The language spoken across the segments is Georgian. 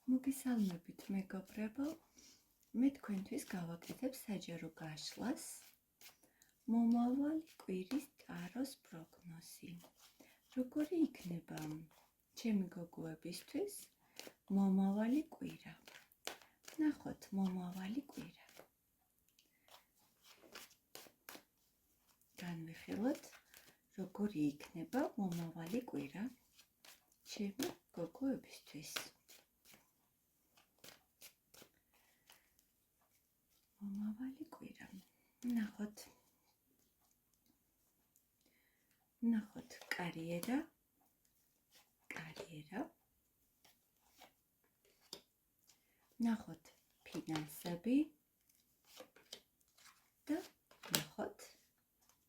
მოგესალმებით მეგობრებო, მე თქვენთვის გავაკეთებ საჯარო გაშლას მომავალი კვირის ტაროს პროგნოზი. როგორი იქნება ჩემი გოგოებისთვის მომავალი კვირა? ნახოთ მომავალი კვირა. განვიხილოთ, როგორი იქნება მომავალი კვირა ჩემი გოგოებისთვის. მომავალი კვირა. ნახოთ კარიერა. ნახოთ ფინანსები და ნახოთ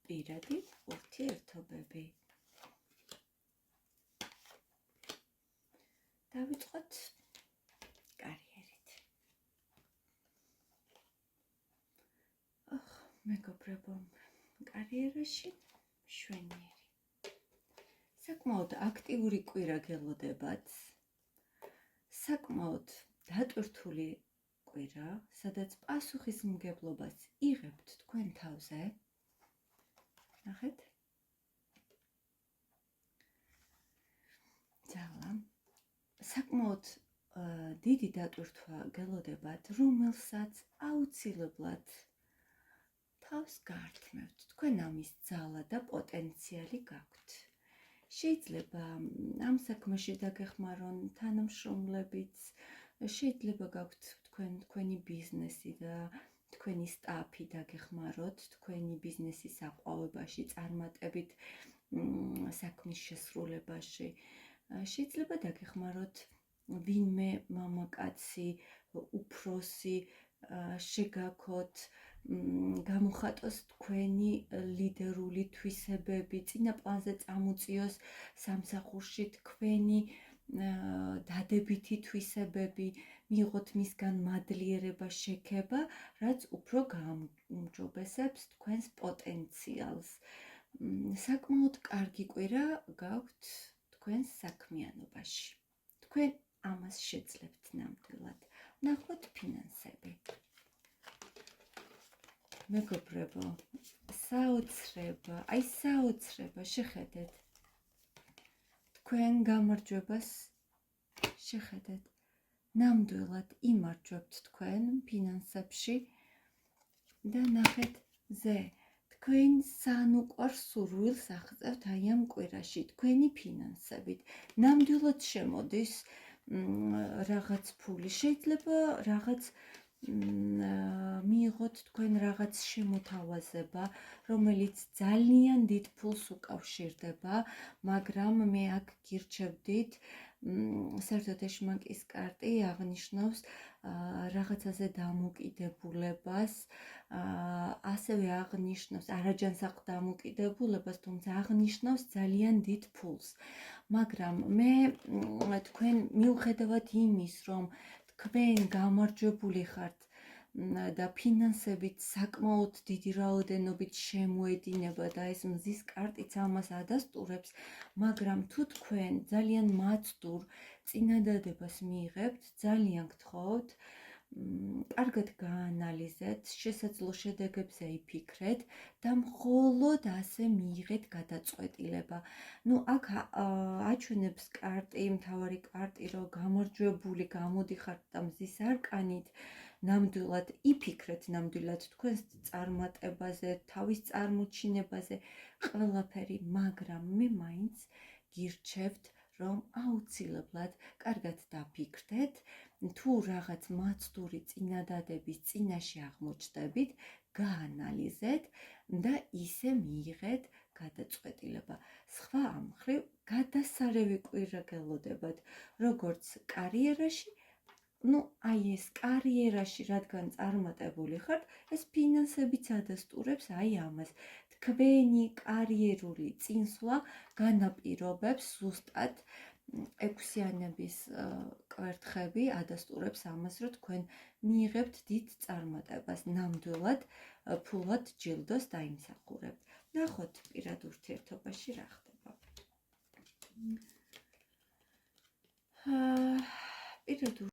პირადი ურთიერთობები. დავიწყოთ კარიერით. მეგობრებო, კარიერაში მშვენიერი. საკმაოდ აქტიური კვირა გელოდებათ. საკმაოდ დატვირთული კვირა, სადაც პასუხისმგებლობას იღებთ თქვენ თავზე. ნახეთ. ძალა. საკმაოდ დიდი დატვირთვა გელოდებათ, რომელსაც აუცილებლად თავს გაართმევთ. თქვენ ამის ძალა და პოტენციალი გაქვთ. შეიძლება ამ საქმეში დაგეხმარონ თანამშრომლებიც, შეიძლება გაქვთ თქვენი ბიზნესი და თქვენი სტაფი დაგეხმაროთ თქვენი ბიზნესის აყვავებაში, წარმატებით საქმის შესრულებაში. შეიძლება დაგეხმაროთ ვინმე მამაკაცი, უფროსი, შეგაქოთ, გამოხატოს თქვენი ლიდერული თვისებები, წინა პლანზე წამოწიოს სამსახურში თქვენი დადებითი თვისებები, მიიღოთ მისგან მადლიერება, შექება, რაც უფრო გააუმჯობესებს თქვენს პოტენციალს. საკმაოდ კარგი კვირა გაქვთ თქვენს საქმიანობაში. თქვენ ამას შეძლებთ ნამდვილად. ნახოთ ფინანსები. მეგობრებო, საოცრება, შეხედეთ. თქვენ გამარჯვებას შეხედეთ. ნამდვილად იმარჯვებთ თქვენ ფინანსებში და ნახეთ ზე. თქვენ სან უყვარ სურვილს აღწევთ აი ამ კვირაში თქვენი ფინანსებით. ნამდვილად შემოდის რაღაც ფული. შეიძლება რაღაც მიიღოთ თქვენ რაღაც შემოთავაზება, რომელიც ძალიან დიდ ფულს უკავშირდება, მაგრამ მე აქ გირჩევდით, საერთოდ ეშმაკის კარტი აღნიშნავს რაღაცაზე დამოკიდებულებას, ასევე აღნიშნავს არაჯანსაღ დამოკიდებულებას, თუმცა აღნიშნავს ძალიან დიდ ფულს. მაგრამ მე თქვენ მიუხედავად იმის, რომ თქვენ გამარჯვებული ხართ და ფინანსებით საკმაოდ დიდი რაოდენობით შემოედინება და ეს მზის კარტიც ამას ადასტურებს, მაგრამ თუ თქვენ ძალიან მაცდურ წინადადებას მიიღებთ, ძალიან გთხოვთ, კარგად გაანალიზეთ, შესაძლო შედეგებზე იფიქრეთ და მხოლოდ ასე მიიღეთ გადაწყვეტილება. აქ აჩვენებს კარტი, მთავარი კარტი, რომ გამარჯვებული გამოდიხართ და მზის არკანით, ნამდვილად იფიქრეთ ნამდვილად თქვენს წარმატებაზე, თავის წარმოჩინებაზე, ყველაფერი, მაგრამ მე მაინც გირჩევთ, რომ აუცილებლად კარგად დაფიქრდეთ, თუ რაღაც მაცდური წინადადების წინაშე აღმოჩნდებით, გაანალიზეთ და ისე მიიღეთ გადაწყვეტილება. სხვა ამ მხრივ გადასარევი კვირა გელოდებათ, როგორც კარიერაში, აი ეს კარიერაში, რადგან წარმატებული ხართ, ეს ფინანსებიც ადასტურებს აი ამას. თქვენი კარიერული წინსვლა განაპირობებს ზუსტად ექვსიანების კვერთხები ადასტურებს ამას, რომ თქვენ მიიღებთ დიდ წარმატებას, ნამდვილად ფულად ჯილდოს დაიმსახურებთ. ნახოთ პირად ურთიერთობაში რა ხდება. პირად